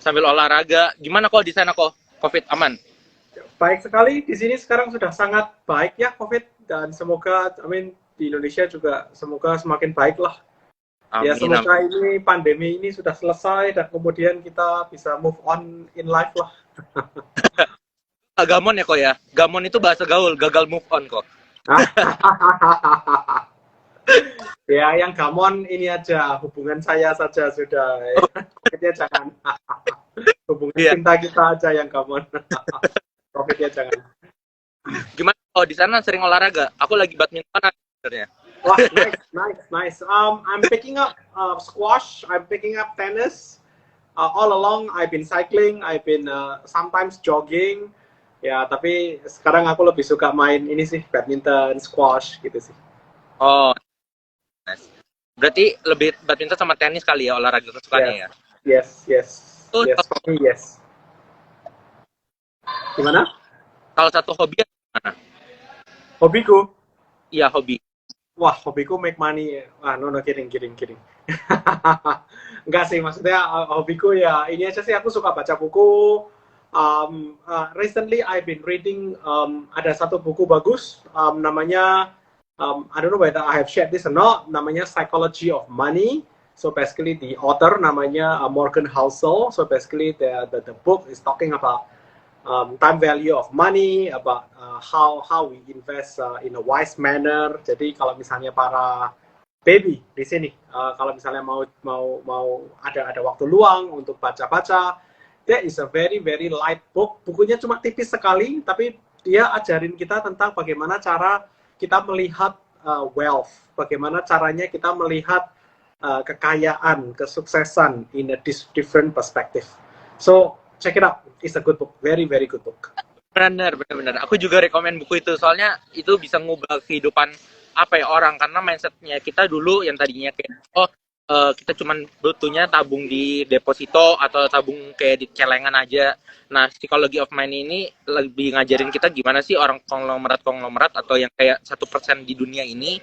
Sambil olahraga. Gimana kok di sana kok? Covid aman? Baik sekali, di sini sekarang sudah sangat baik ya COVID, dan semoga, di Indonesia juga semoga semakin baik lah. Ya Amin, amin. semoga ini pandemi ini sudah selesai dan kemudian kita bisa move on in life lah. Gamon ya kok ya? Gamon itu bahasa gaul, gagal move on kok. Ya yang gamon ini aja, hubungan saya saja sudah. COVID-nya jangan. Hubungan Iya. cinta kita aja yang gamon. COVID-nya jangan. Gimana? Oh, di sana sering olahraga. Aku lagi badminton sebenarnya. Wah, nice, nice, nice. I'm picking up squash. I'm picking up tennis. All along, I've been cycling. I've been sometimes jogging. Ya, tapi sekarang aku lebih suka main ini sih, badminton, squash gitu sih. Oh, nice. Berarti lebih badminton sama tenis kali ya olahraga kesukaannya Yes, ya. yes, yes, Itu yes. For me, yes. Gimana? salah satu hobi gimana? Hobiku? Iya, hobi. Wah, hobiku make money. Ah, no, no, kidding, kidding, kidding. Enggak sih, maksudnya hobiku ya ini aja sih. Aku suka baca buku. Recently I've been reading, ada satu buku bagus, namanya, I don't know whether I have shared this or not, namanya Psychology of Money. So basically the author namanya Morgan Housel. So basically the book is talking about time value of money, about how we invest in a wise manner. Jadi kalau misalnya para baby di sini, kalau misalnya mau ada waktu luang untuk baca-baca, that is a very very light book. Bukunya cuma tipis sekali, tapi dia ajarin kita tentang bagaimana cara kita melihat wealth, bagaimana caranya kita melihat kekayaan, kesuksesan in a different perspective. So check it out. It's a good book. Very, very good book. Benar, benar, benar. Aku juga rekomen buku itu. Soalnya itu bisa ngubah kehidupan apa ya orang. Karena mindsetnya kita dulu yang tadinya kayak, kita cuman butuhnya tabung di deposito atau tabung kayak di celengan aja. Nah, psychology of money ini lebih ngajarin kita gimana sih orang konglomerat atau yang kayak 1% di dunia ini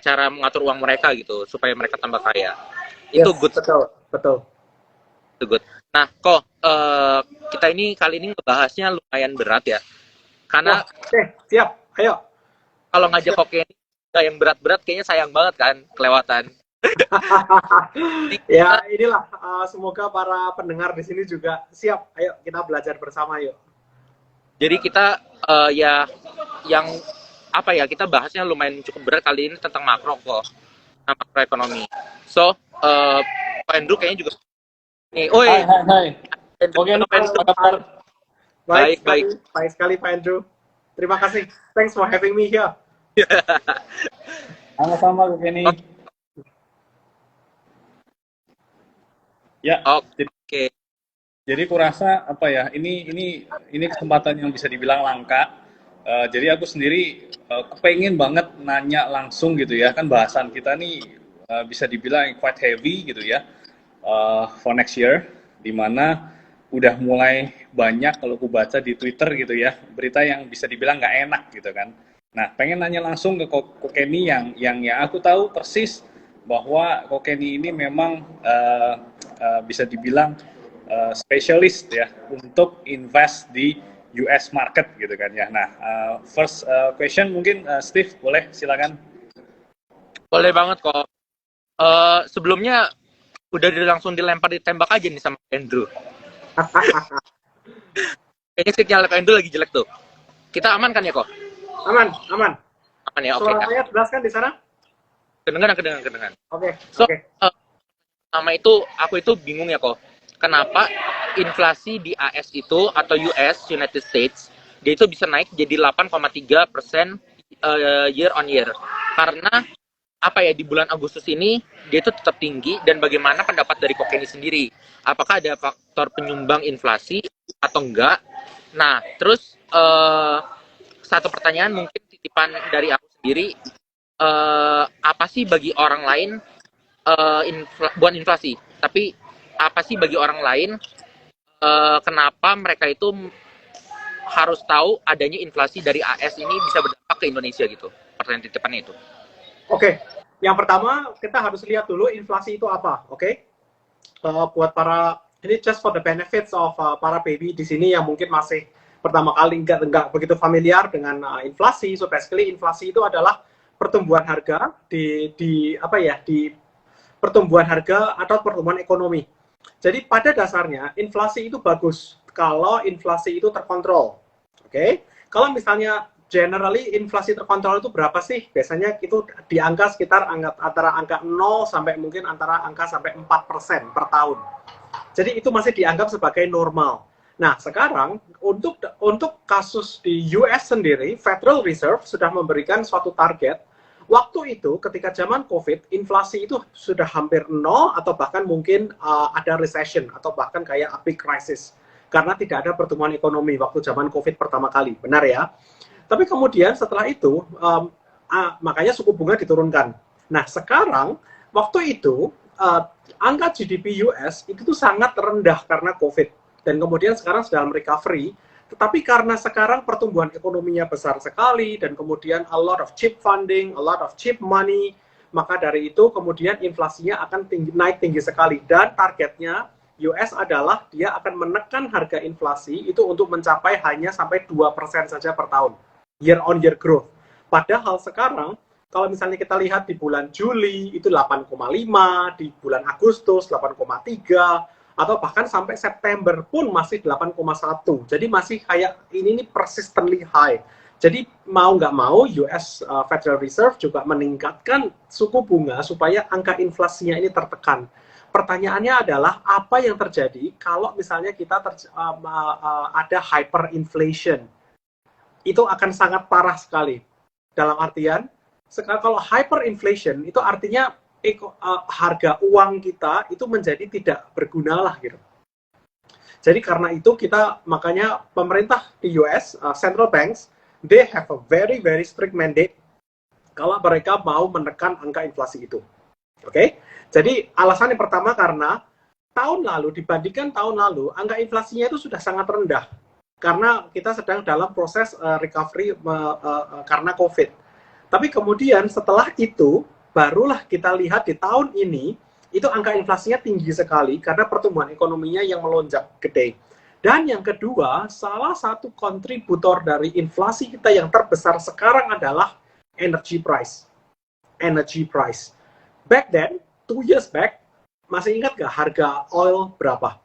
cara mengatur uang mereka gitu supaya mereka tambah kaya. Itu Yes, good, betul, betul. itu good. Nah, kok kita ini kali ini ngebahasnya lumayan berat ya. Wah, Karena oke, siap. Ayo. kalau ngajak koke ini yang berat-berat kayaknya sayang banget kan kelewatan. Ini Ya, kita, inilah. Semoga para pendengar di sini juga siap. Ayo, kita belajar bersama yuk. jadi kita ya yang apa ya kita bahasnya lumayan cukup berat kali ini tentang makro kok, nah, makroekonomi. So, Pak Andrew kayaknya juga nih. Hai, Oi, hai, hai. Oke, Andrew, nih, Pak Andrew. apa kabar? Baik Baik, sekali, baik sekali Pak Andrew. Terima kasih. Thanks for having me here. Sama-sama, Kak Kenny. Oke, Ya, jadi, oke. jadi kurasa apa ya? Ini kesempatan yang bisa dibilang langka. Jadi aku sendiri kepengen banget nanya langsung gitu ya. Kan bahasan kita nih bisa dibilang quite heavy gitu ya. For next year, dimana udah mulai banyak kalau aku baca di Twitter gitu ya, berita yang bisa dibilang nggak enak gitu kan. Nah, pengen nanya langsung ke Ko Kenny yang aku tahu persis bahwa Ko Kenny ini memang bisa dibilang spesialis ya untuk invest di US market gitu kan ya. Nah, first question mungkin Steve boleh silakan. Boleh banget kok. Sebelumnya udah langsung dilempar ditembak aja nih sama Andrew. Kayaknya sinyal Andrew lagi jelek tuh. Kita aman kan ya kok? Aman, aman. Aman ya, oke. Suara saya jelas kan di sana? Kedengeran. Oke, So, oke. sama itu aku itu bingung ya kok. Kenapa inflasi di AS itu atau US United States dia itu bisa naik jadi 8,3% year on year? Karena apa ya di bulan Agustus ini dia itu tetap tinggi dan bagaimana pendapat dari Kokeni sendiri? Apakah ada faktor penyumbang inflasi atau enggak? Nah, terus satu pertanyaan mungkin titipan dari aku sendiri, apa sih bagi orang lain bukan inflasi, tapi apa sih bagi orang lain kenapa mereka itu harus tahu adanya inflasi dari AS ini bisa berdampak ke Indonesia gitu? Pertanyaan titipannya itu. Oke. Yang pertama, kita harus lihat dulu inflasi itu apa, oke? buat para ini just for the benefits of para baby di sini yang mungkin masih pertama kali nggak begitu familiar dengan inflasi. So basically inflasi itu adalah pertumbuhan harga di apa ya, di pertumbuhan harga atau pertumbuhan ekonomi. Jadi pada dasarnya inflasi itu bagus kalau inflasi itu terkontrol. Oke? Kalau misalnya generally inflasi terkontrol itu berapa sih? Biasanya itu di angka sekitar antara angka 0 sampai mungkin antara angka sampai 4% per tahun. Jadi itu masih dianggap sebagai normal. Nah, sekarang untuk kasus di US sendiri, Federal Reserve sudah memberikan suatu target. Waktu itu, ketika zaman COVID, inflasi itu sudah hampir nol atau bahkan mungkin ada recession atau bahkan kayak a big crisis. Karena tidak ada pertumbuhan ekonomi waktu zaman COVID pertama kali. Benar ya? Tapi kemudian setelah itu, makanya suku bunga diturunkan. Nah, sekarang, waktu itu, angka GDP US itu tuh sangat rendah karena COVID. Dan kemudian sekarang sedang recovery, tetapi karena sekarang pertumbuhan ekonominya besar sekali, dan kemudian a lot of cheap funding, a lot of cheap money, maka dari itu kemudian inflasinya akan naik tinggi sekali. Dan targetnya US adalah dia akan menekan harga inflasi itu untuk mencapai hanya sampai 2% saja per tahun, year on year growth. Padahal sekarang, kalau misalnya kita lihat di bulan Juli itu 8,5, di bulan Agustus 8,3, atau bahkan sampai September pun masih 8,1. Jadi masih kayak ini persistently high. Jadi mau nggak mau US Federal Reserve juga meningkatkan suku bunga supaya angka inflasinya ini tertekan. Pertanyaannya adalah apa yang terjadi kalau misalnya kita ada hyperinflation. Itu akan sangat parah sekali. Dalam artian, sekarang kalau hyperinflation itu artinya harga uang kita itu menjadi tidak berguna lah gitu. Jadi karena itu makanya pemerintah di US, central banks, they have a very very strict mandate kalau mereka mau menekan angka inflasi itu. Oke? Jadi alasan yang pertama karena tahun lalu dibandingkan tahun lalu angka inflasinya itu sudah sangat rendah karena kita sedang dalam proses recovery karena COVID. Tapi kemudian setelah itu barulah kita lihat di tahun ini, itu angka inflasinya tinggi sekali karena pertumbuhan ekonominya yang melonjak gede. Dan yang kedua, salah satu kontributor dari inflasi kita yang terbesar sekarang adalah energy price. Energy price. Back then, 2 years back, masih ingat nggak harga oil berapa?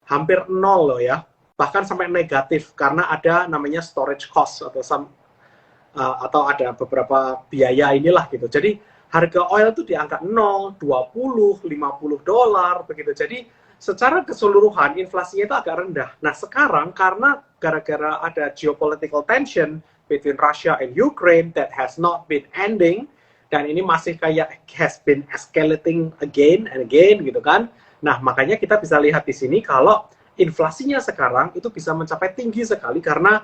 Hampir nol loh ya. Bahkan sampai negatif karena ada namanya storage cost atau ada beberapa biaya inilah gitu. Jadi harga oil itu di angka 0, 20, 50 dolar begitu. Jadi secara keseluruhan inflasinya itu agak rendah. Nah sekarang karena gara-gara ada geopolitical tension between Russia and Ukraine that has not been ending, dan ini masih kayak has been escalating again and again gitu kan. Nah makanya kita bisa lihat di sini kalau inflasinya sekarang itu bisa mencapai tinggi sekali karena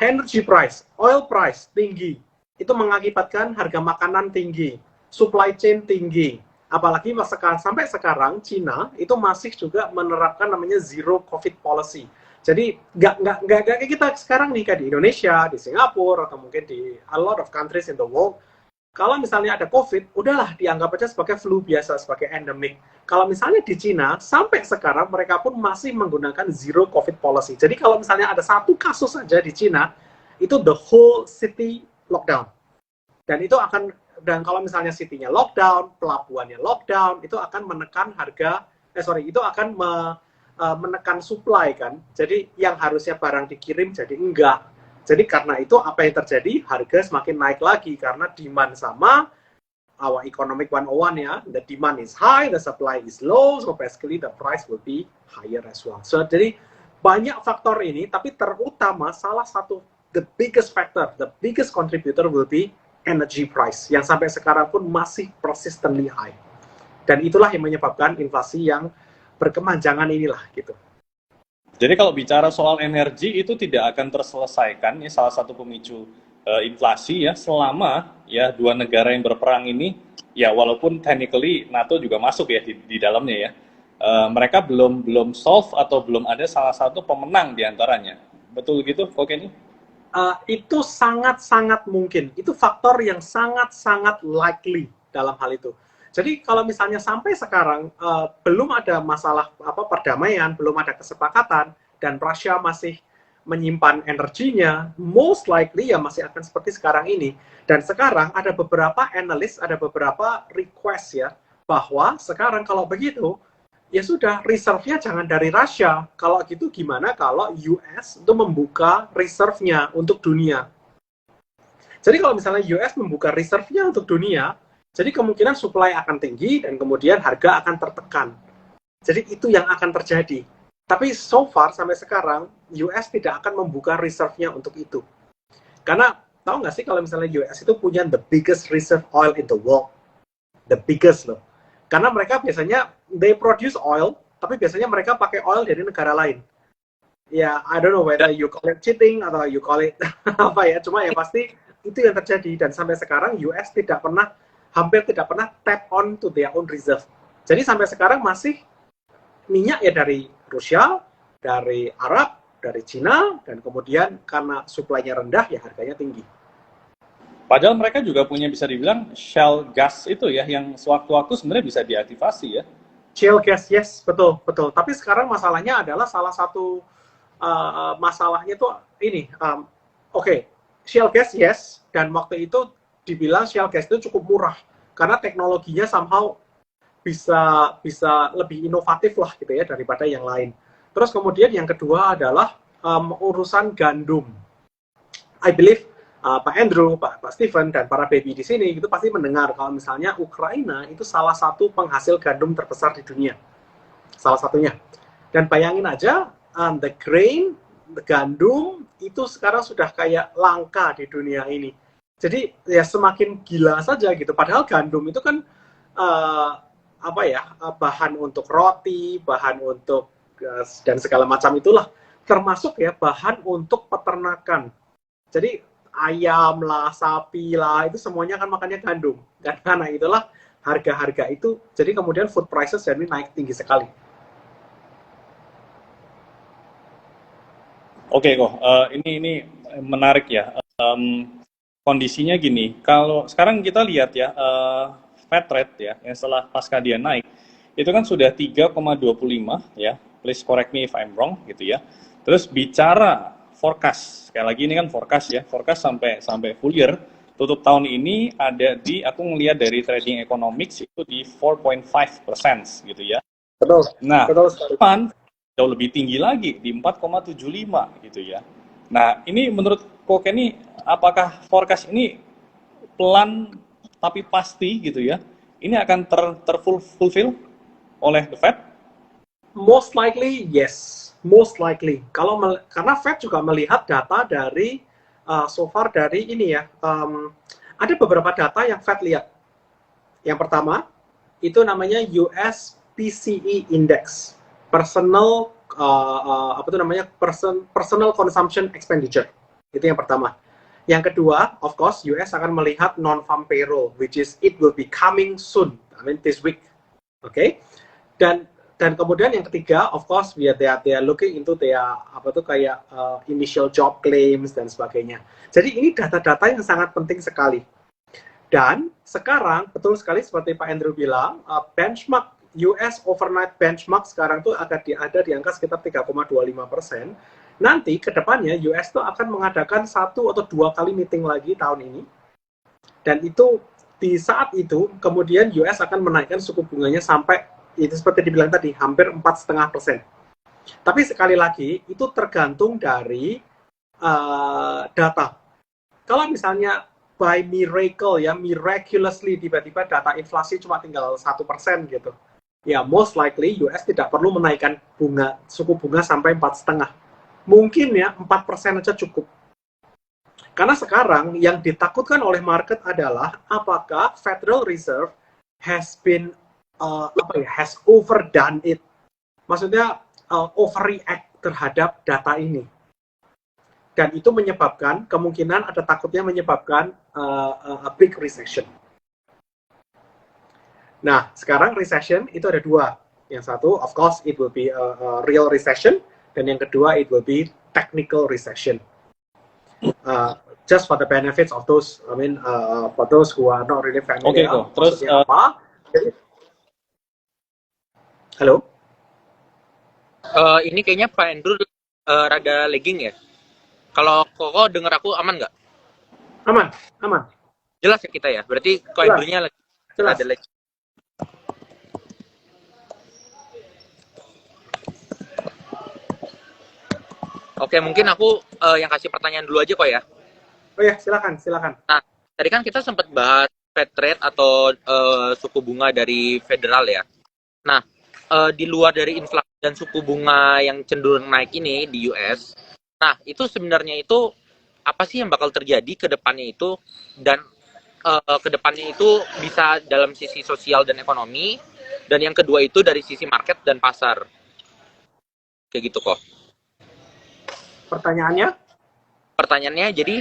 energy price, oil price tinggi. Itu mengakibatkan harga makanan tinggi, supply chain tinggi. Apalagi sampai sekarang Cina itu masih juga menerapkan namanya zero COVID policy. Jadi nggak kayak kita sekarang nih kayak di Indonesia, di Singapura, atau mungkin di a lot of countries in the world. Kalau misalnya ada COVID, udahlah dianggap aja sebagai flu biasa, sebagai endemic. Kalau misalnya di Cina, sampai sekarang mereka pun masih menggunakan zero COVID policy. Jadi kalau misalnya ada satu kasus saja di Cina, itu the whole city lockdown. Dan kalau misalnya city-nya lockdown, pelabuhannya lockdown, itu akan menekan itu akan menekan supply kan. Jadi yang harusnya barang dikirim jadi enggak. Jadi karena itu apa yang terjadi? Harga semakin naik lagi karena demand sama, our economic 101 ya, the demand is high, the supply is low, so basically the price will be higher as well. So jadi banyak faktor ini, tapi terutama salah satu the biggest factor, the biggest contributor will be energy price yang sampai sekarang pun masih persistently high. Dan itulah yang menyebabkan inflasi yang berkemanjangan inilah gitu. Jadi kalau bicara soal energi itu tidak akan terselesaikan, ini salah satu pemicu inflasi ya selama ya dua negara yang berperang ini ya walaupun technically NATO juga masuk ya di dalamnya ya, mereka belum solve atau belum ada salah satu pemenang di antaranya. Betul gitu, Ko Kenny? Itu sangat-sangat mungkin. Itu faktor yang sangat-sangat likely dalam hal itu. Jadi kalau misalnya sampai sekarang belum ada masalah perdamaian, belum ada kesepakatan, dan Rusia masih menyimpan energinya, most likely ya masih akan seperti sekarang ini. Dan sekarang ada beberapa analis, ada beberapa request ya, bahwa sekarang kalau begitu, ya sudah, reserve-nya jangan dari Rusia. Kalau gitu gimana kalau US itu membuka reserve-nya untuk dunia? Jadi kalau misalnya US membuka reserve-nya untuk dunia, jadi kemungkinan supply akan tinggi dan kemudian harga akan tertekan. Jadi itu yang akan terjadi. Tapi so far sampai sekarang, US tidak akan membuka reserve-nya untuk itu. Karena tahu nggak sih kalau misalnya US itu punya the biggest reserve oil in the world. The biggest loh. Karena mereka biasanya, they produce oil, tapi biasanya mereka pakai oil dari negara lain. Ya, I don't know whether you call it cheating atau you call it apa ya, cuma ya pasti itu yang terjadi. Dan sampai sekarang US hampir tidak pernah tap on to their own reserve. Jadi sampai sekarang masih minyak ya dari Rusia, dari Arab, dari Cina, dan kemudian karena suplainya rendah ya harganya tinggi. Padahal mereka juga punya bisa dibilang shale gas itu ya, yang sewaktu-waktu sebenarnya bisa diaktifasi ya. Shale gas, yes, betul, betul. Tapi sekarang masalahnya adalah salah satu masalahnya itu ini, shale gas, yes, dan waktu itu dibilang shale gas itu cukup murah karena teknologinya somehow bisa lebih inovatif lah gitu ya daripada yang lain. Terus kemudian yang kedua adalah urusan gandum. I believe Pak Andrew, Pak Stephen, dan para baby di sini itu pasti mendengar kalau misalnya Ukraina itu salah satu penghasil gandum terbesar di dunia. Salah satunya. Dan bayangin aja, the grain, the gandum, itu sekarang sudah kayak langka di dunia ini. Jadi ya semakin gila saja gitu. Padahal gandum itu kan bahan untuk roti, bahan untuk dan segala macam itulah. Termasuk ya bahan untuk peternakan. Jadi ayam lah, sapi lah, itu semuanya kan makannya gandum. Dan karena itulah harga-harga itu, jadi kemudian food prices jadi naik tinggi sekali. Oke kok, ini menarik ya. Kondisinya gini, kalau sekarang kita lihat ya, Fed rate ya, yang setelah pasca dia naik, itu kan sudah 3,25 ya, please correct me if I'm wrong gitu ya. Terus bicara forecast, sekali lagi ini kan forecast ya, forecast sampai full year, tutup tahun ini ada di, aku ngelihat dari Trading Economics itu di 4.5% gitu ya. Betul. Nah, betul sekali. Jauh lebih tinggi lagi di 4,75 gitu ya. Nah, ini menurut Ko Kenny, apakah forecast ini pelan tapi pasti gitu ya? Ini akan terfulfill oleh the Fed? Most likely yes. Most likely. Karena Fed juga melihat data dari so far dari ini ya. Ada beberapa data yang Fed lihat. Yang pertama itu namanya US PCE Index, Personal Personal Consumption Expenditure. Itu yang pertama. Yang kedua, of course, US akan melihat non-farm payroll, which is it will be coming soon. I mean this week. Okay? Dan kemudian yang ketiga, of course, they are looking into their initial job claims dan sebagainya. Jadi ini data-data yang sangat penting sekali. Dan sekarang betul sekali seperti Pak Andrew bilang, benchmark US overnight benchmark sekarang tuh ada di angka sekitar 3,25%. Nanti ke depannya US tuh akan mengadakan 1 atau 2 kali meeting lagi tahun ini. Dan itu di saat itu kemudian US akan menaikkan suku bunganya sampai itu seperti dibilang tadi, hampir 4,5%. Tapi sekali lagi, itu tergantung dari data. Kalau misalnya by miracle, ya, miraculously tiba-tiba data inflasi cuma tinggal 1% gitu, ya most likely US tidak perlu menaikkan suku bunga sampai 4,5%. Mungkin ya, 4% aja cukup. Karena sekarang yang ditakutkan oleh market adalah apakah Federal Reserve has overdone it. Maksudnya overreact terhadap data ini. Dan itu menyebabkan, kemungkinan ada takutnya menyebabkan a big recession. Nah, sekarang recession itu ada 2. Yang satu, of course, it will be a real recession. Dan yang kedua, it will be technical recession. Just for the benefits of those, for those who are not really familiar. Terus apa? Halo? Ini kayaknya Pak Andrew rada lagging ya. Kalau Koko denger aku aman nggak? Aman, aman. Jelas ya kita ya. Berarti Ko Jelas, Andrew-nya lagi jelas. ada lag. Oke, mungkin aku yang kasih pertanyaan dulu aja kok ya. Oh ya, silakan, silakan. Nah, tadi kan kita sempat bahas Fed rate atau suku bunga dari federal ya. Nah, di luar dari inflasi dan suku bunga yang cenderung naik ini di US, nah itu sebenarnya itu apa sih yang bakal terjadi ke depannya itu, dan ke depannya itu bisa dalam sisi sosial dan ekonomi, dan yang kedua itu dari sisi market dan pasar. Kayak gitu kok. Pertanyaannya? Pertanyaannya jadi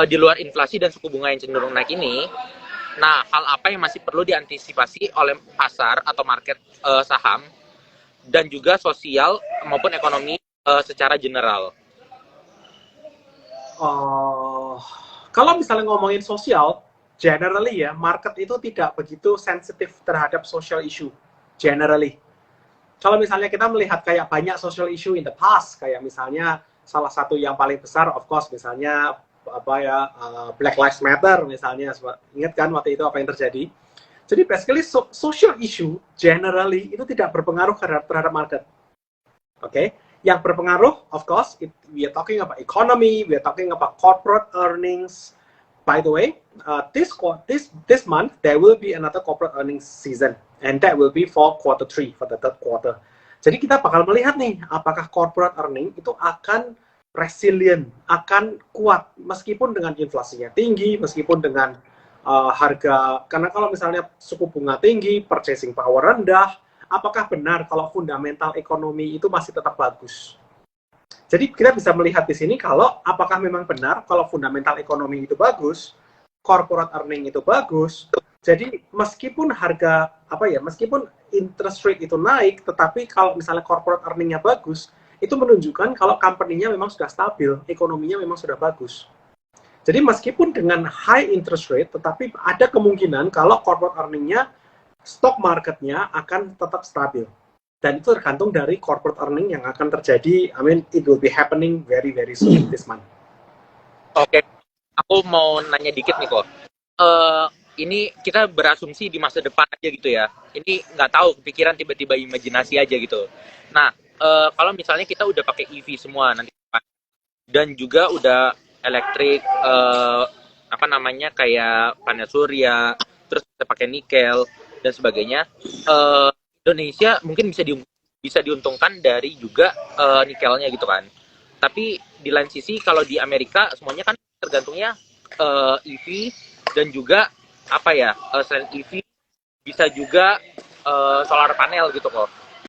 di luar inflasi dan suku bunga yang cenderung naik ini, nah hal apa yang masih perlu diantisipasi oleh pasar atau market saham dan juga sosial maupun ekonomi secara general? Kalau misalnya ngomongin sosial, generally ya, market itu tidak begitu sensitif terhadap social issue, generally. Kalau misalnya kita melihat kayak banyak social issue in the past, kayak misalnya salah satu yang paling besar, of course, misalnya apa ya, Black Lives Matter misalnya, ingat kan waktu itu apa yang terjadi? Jadi basically social issue generally itu tidak berpengaruh terhadap market, oke? Okay? Yang berpengaruh, of course, we are talking about economy, we are talking about corporate earnings. By the way, this month there will be another corporate earnings season, and that will be for quarter 3, for the third quarter. Jadi kita bakal melihat nih, apakah corporate earning itu akan resilient, akan kuat meskipun dengan inflasinya tinggi, meskipun dengan harga. Karena kalau misalnya suku bunga tinggi, purchasing power rendah, apakah benar kalau fundamental ekonomi itu masih tetap bagus? Jadi kita bisa melihat di sini kalau apakah memang benar kalau fundamental ekonomi itu bagus, corporate earning itu bagus. Jadi meskipun harga meskipun interest rate itu naik, tetapi kalau misalnya corporate earningnya bagus, itu menunjukkan kalau company-nya memang sudah stabil, ekonominya memang sudah bagus. Jadi meskipun dengan high interest rate, tetapi ada kemungkinan kalau corporate earningnya, stock marketnya akan tetap stabil. Dan itu tergantung dari corporate earning yang akan terjadi. I mean, it will be happening very, very soon this month. Oke, aku mau nanya dikit nih kok. Ini kita berasumsi di masa depan aja gitu ya. Ini nggak tahu, kepikiran tiba-tiba imajinasi aja gitu. Nah, kalau misalnya kita udah pakai EV semua nanti, dan juga udah elektrik, kayak panel surya, terus kita pakai nikel dan sebagainya. Indonesia mungkin bisa diuntungkan dari juga nikelnya gitu kan. Tapi di lain sisi kalau di Amerika semuanya kan tergantungnya EV, dan juga selain EV bisa juga solar panel gitu kok.